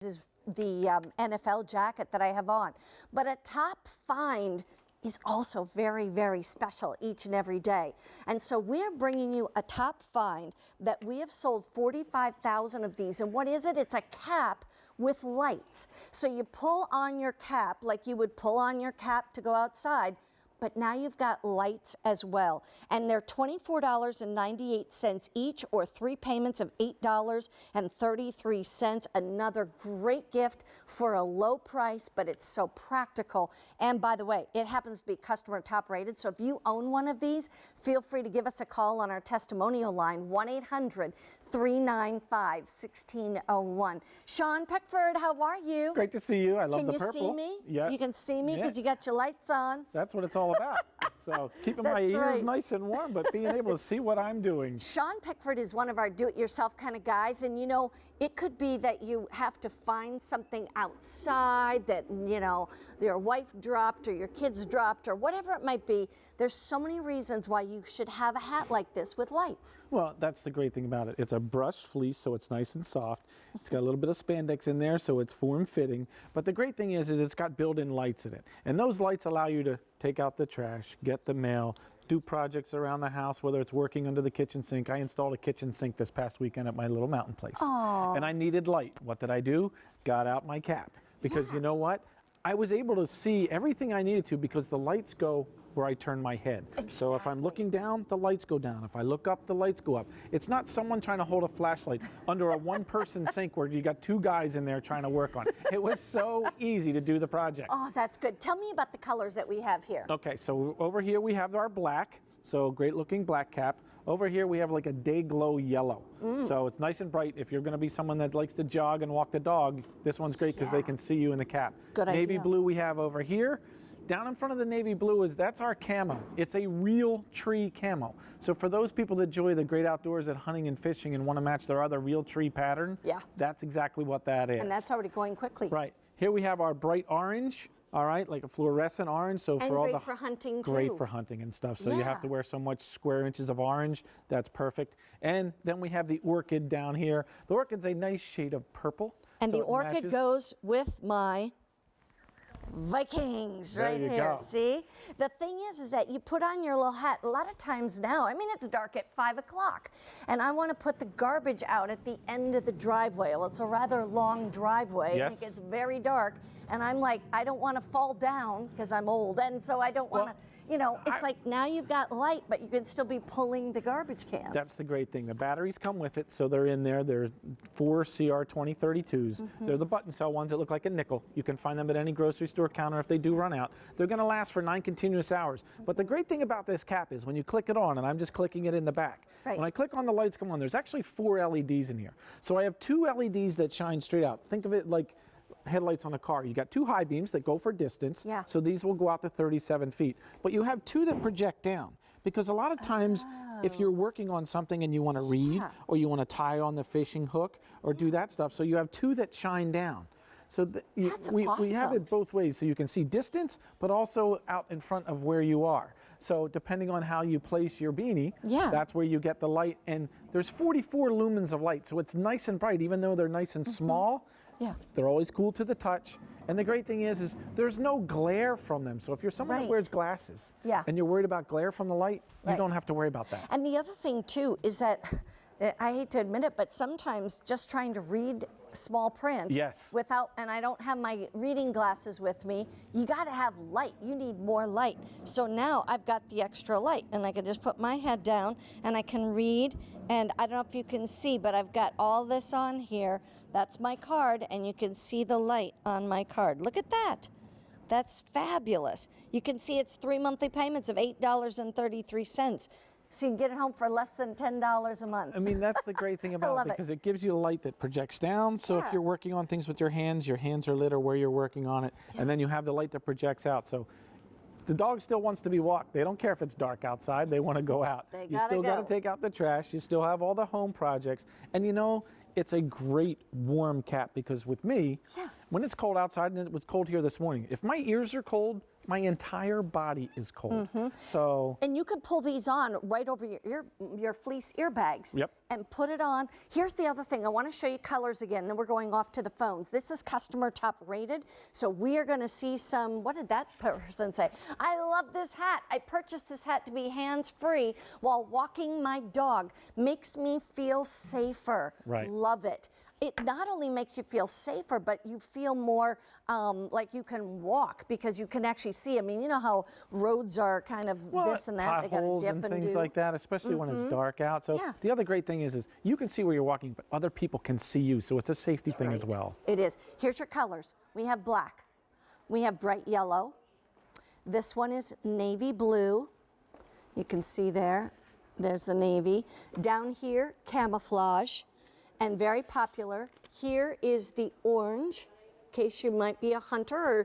is the NFL jacket that I have on. But a top find is also very, very special each and every day. And so we're bringing you a top find that we have sold 45,000 of these. And what is it? It's a cap with lights. So you pull on your cap like you would pull on your cap to go outside, but now you've got lights as well. And they're $24.98 each, or 3 payments of $8.33. Another great gift for a low price, but it's so practical. And by the way, it happens to be customer top rated. So if you own one of these, feel free to give us a call on our testimonial line, 1-800-395-1601. Sean Peckford, how are you? Great to see you. I love the purple. Can you see me? Yeah. You can see me because Yeah. you got your lights on. That's what it's all about. So keeping my ears nice and warm, but being able to see what I'm doing. Sean Pickford is one of our do-it-yourself kind of guys, and you know, it could be that you have to find something outside that, you know, your wife dropped or your kids dropped or whatever it might be. There's so many reasons why you should have a hat like this with lights. Well, that's the great thing about it. It's a brushed fleece, so it's nice and soft. It's got a little bit of spandex in there, so it's form-fitting. But the great thing is it's got built-in lights in it. And those lights allow you to take out the trash, get the mail, do projects around the house, whether it's working under the kitchen sink. I installed a kitchen sink this past weekend at my little mountain place. Aww. And I needed light. What did I do? Got out my cap. Because you know what? I was able to see everything I needed to because the lights go where I turn my head. Exactly. So if I'm looking down, the lights go down. If I look up, the lights go up. It's not someone trying to hold a flashlight under a one-person sink where you got 2 guys in there trying to work on it. It was so easy to do the project. Oh, that's good. Tell me about the colors that we have here. Okay, so over here we have our black, so great looking black cap. Over here we have like a day glow yellow. So it's nice and bright. If you're going to be someone that likes to jog and walk the dog, this one's great because they can see you in the cap. Good Navy idea. blue we have over here. Down in front of the navy blue that's our camo. It's a real tree camo. So for those people that enjoy the great outdoors at hunting and fishing and want to match their other real tree pattern, that's exactly what that is. And that's already going quickly. Right. Here we have our bright orange. All right, like a fluorescent orange. So for all great for hunting too. Great for hunting and stuff. So you have to wear so much square inches of orange. That's perfect. And then we have the orchid down here. The orchid's a nice shade of purple. And so the orchid matches. goes with my Vikings right There you here. go. See? The thing is that you put on your little hat a lot of times now. I mean, it's dark at 5 o'clock, and I want to put the garbage out at the end of the driveway. Well, it's a rather long driveway. Yes. And it gets very dark, and I'm like, I don't want to fall down because I'm old, and so I don't want to. You know, it's like now you've got light, but you can still be pulling the garbage cans. That's the great thing. The batteries come with it, so they're in there. They're 4 CR2032s. They're the button cell ones that look like a nickel. You can find them at any grocery store counter if they do run out. They're going to last for 9 continuous hours. But the great thing about this cap is when you click it on, and I'm just clicking it in the back. Right. When I click on the lights come on, there's actually 4 LEDs in here. So I have 2 LEDs that shine straight out. Think of it like headlights on a car. You got 2 high beams that go for distance. Yeah. So these will go out to 37 feet. But you have 2 that project down. Because a lot of times, if you're working on something and you want to read, or you want to tie on the fishing hook, or do that stuff, so you have 2 that shine down. So we have it both ways, so you can see distance, but also out in front of where you are. So depending on how you place your beanie, that's where you get the light. And there's 44 lumens of light, so it's nice and bright, even though they're nice and small. They're always cool to the touch. And the great thing is there's no glare from them. So if you're someone that wears glasses and you're worried about glare from the light, you don't have to worry about that. And the other thing too is that, I hate to admit it, but sometimes just trying to read small print without, and I don't have my reading glasses with me, you got to have light. You need more light. So now I've got the extra light, and I can just put my head down and I can read. And I don't know if you can see, but I've got all this on here. That's my card, and you can see the light on my card. Look at that. That's fabulous. You can see it's 3 monthly payments of $8.33. So you can get it home for less than $10 a month. I mean, that's the great thing about it, because it gives you a light that projects down. So if you're working on things with your hands are lit or where you're working on it. And then you have the light that projects out. So the dog still wants to be walked. They don't care if it's dark outside. They want to go out. You still got to take out the trash. You still have all the home projects. And you know, it's a great warm cap because with me, when it's cold outside, and it was cold here this morning, if my ears are cold, my entire body is cold. So, and you could pull these on right over your fleece ear bags and put it on. Here's the other thing. I want to show you colors again, then we're going off to the phones. This is customer top rated, so we are going to see some, what did that person say? I love this hat. I purchased this hat to be hands-free while walking my dog. Makes me feel safer. Love it. It not only makes you feel safer, but you feel more like you can walk because you can actually see. I mean, you know how roads are kind of this and that. They got to dip and and things do. like that, especially when it's dark out. So the other great thing is you can see where you're walking, but other people can see you. So it's a safety thing as well. It is. Here's your colors. We have black. We have bright yellow. This one is navy blue. You can see there. There's the navy. Down here, camouflage. And very popular, here is the orange, in case you might be a hunter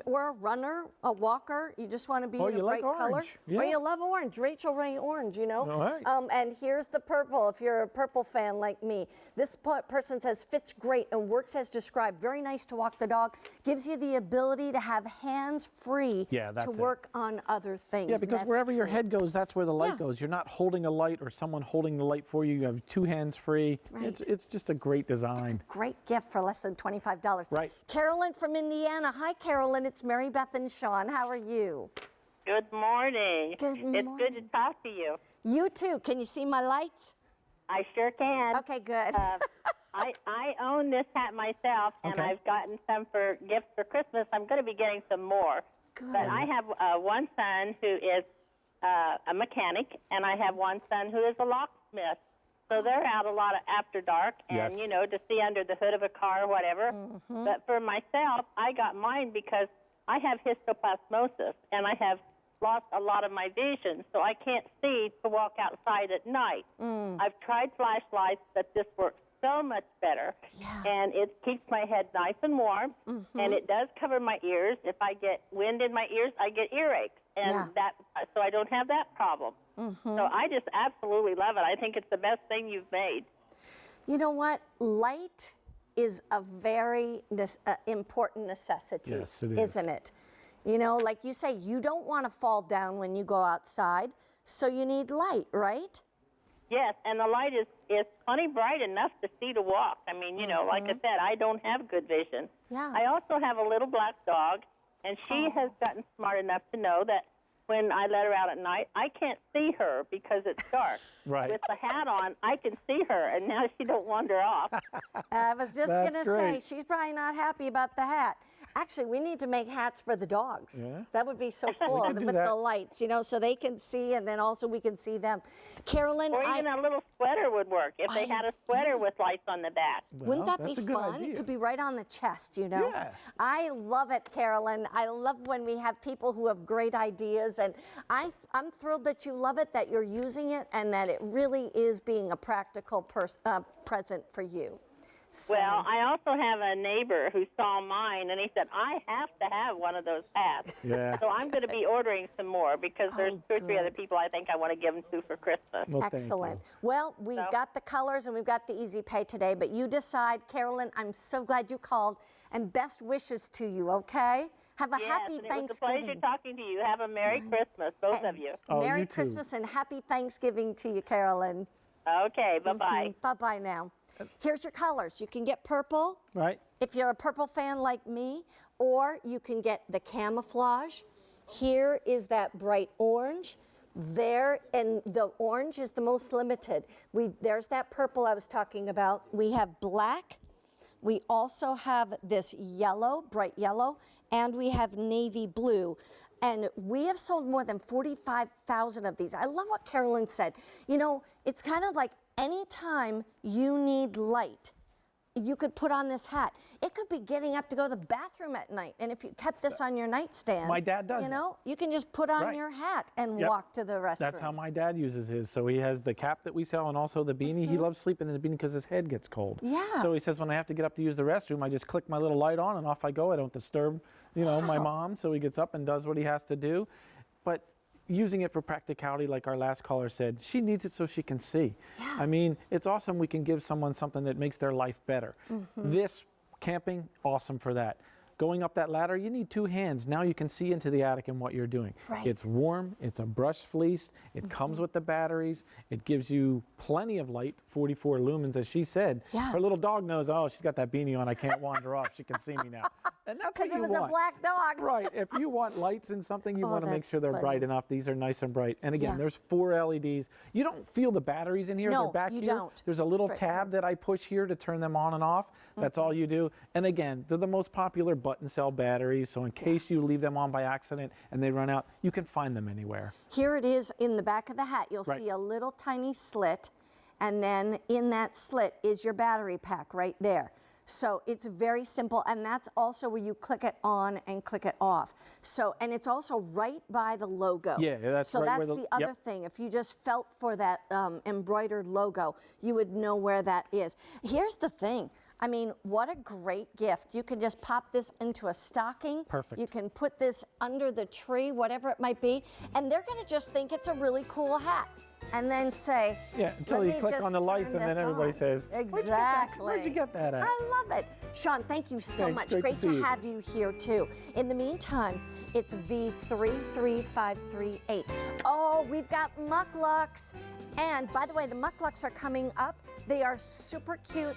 or a runner, a walker. You just want to be in a bright color. Or you love orange, Rachel Ray orange, you know. And here's the purple, if you're a purple fan like me. This person says fits great and works as described. Very nice to walk the dog. Gives you the ability to have hands free to work on other things. Yeah, because wherever your head goes, that's where the light goes. You're not holding a light or someone holding the light for you. You have two hands free. It's just a great design. It's a great gift for less than $25. Carolyn from Indiana. Hi, Carolyn. It's Mary Beth and Sean. How are you? Good morning. Good morning. It's good to talk to you. You too. Can you see my lights? I sure can. Okay, good. I own this hat myself, and I've gotten some for gifts for Christmas. I'm going to be getting some more. Good. But I have one son who is a mechanic, and I have one son who is a locksmith. So they're out a lot after dark and, you know, to see under the hood of a car or whatever. But for myself, I got mine because I have histoplasmosis, and I have lost a lot of my vision, so I can't see to walk outside at night. I've tried flashlights, but this works so much better, and it keeps my head nice and warm, and it does cover my ears. If I get wind in my ears, I get earaches, and so I don't have that problem. So I just absolutely love it. I think it's the best thing you've made. You know what? Light is a very important necessity, isn't it? You know, like you say, you don't want to fall down when you go outside, so you need light, right? Yes, and the light is plenty bright enough to see to walk. I mean, you know, like I said, I don't have good vision. I also have a little black dog, and she has gotten smart enough to know that when I let her out at night, I can't see her because it's dark. With the hat on, I can see her, and now she don't wander off. I was just going to say, she's probably not happy about the hat. Actually, we need to make hats for the dogs. That would be so cool with the lights, you know, so they can see, and then also we can see them. Carolyn, or even a little sweater would work if they had a sweater with lights on the back. Wouldn't that be fun? It could be right on the chest, you know. I love it, Carolyn. I love when we have people who have great ideas, and I'm thrilled that you love it, that you're using it, and that it really is being a practical present for you. So. Well, I also have a neighbor who saw mine, and he said, I have to have one of those hats. So I'm going to be ordering some more because there's two or three other people I think I want to give them to for Christmas. Well, excellent. Well, we've got the colors and we've got the easy pay today, but you decide. Carolyn, I'm so glad you called, and best wishes to you, okay? Have a happy Thanksgiving. It was a pleasure talking to you. Have a Merry Christmas, both of you. Merry Christmas and Happy Thanksgiving to you, Carolyn. Okay, bye-bye. Bye-bye now. Here's your colors. You can get purple, if you're a purple fan like me, or you can get the camouflage. Here is that bright orange. There, and the orange is the most limited. There's that purple I was talking about. We have black. We also have this yellow, bright yellow, and we have navy blue. And we have sold more than 45,000 of these. I love what Carolyn said. You know, it's kind of like anytime you need light, you could put on this hat. It could be getting up to go to the bathroom at night. And if you kept this on your nightstand, my dad does. You know, you can just put on your hat and walk to the restroom. That's how my dad uses his. So he has the cap that we sell and also the beanie. He loves sleeping in the beanie because his head gets cold. So he says when I have to get up to use the restroom, I just click my little light on and off I go. I don't disturb, you know, my mom. So he gets up and does what he has to do. But using it for practicality, like our last caller said, she needs it so she can see. Yeah. I mean, it's awesome we can give someone something that makes their life better. This camping, awesome for that. Going up that ladder, you need 2 hands. Now you can see into the attic and what you're doing. Right. It's warm, it's a brushed fleece, it comes with the batteries, it gives you plenty of light, 44 lumens, as she said. Yeah. Her little dog knows, oh, she's got that beanie on, I can't wander off, she can see me now. And that's what you want. Because it was a black dog. Right, if you want lights in something, you want to make sure they're bright enough. These are nice and bright. And again, there's 4 LEDs. You don't feel the batteries in here, No, they're back you here. don't. There's a little tab that I push here to turn them on and off. That's all you do. And again, they're the most popular button cell batteries, so in case you leave them on by accident and they run out, you can find them anywhere. Here it is in the back of the hat. You'll see a little tiny slit, and then in that slit is your battery pack right there. So it's very simple, and that's also where you click it on and click it off. So, and it's also right by the logo. Yeah, that's so right that's where the other thing. If you just felt for that embroidered logo, you would know where that is. Here's the thing. I mean, what a great gift. You can just pop this into a stocking. Perfect. You can put this under the tree, whatever it might be, and they're going to just think it's a really cool hat. And then say, yeah, until you click on the lights and then everybody says, exactly. Where'd you get that at? I love it. Sean, thank you so much. Great to have you here too. In the meantime, it's V33538. Oh, we've got mucklucks. And by the way, the mucklucks are coming up. They are super cute.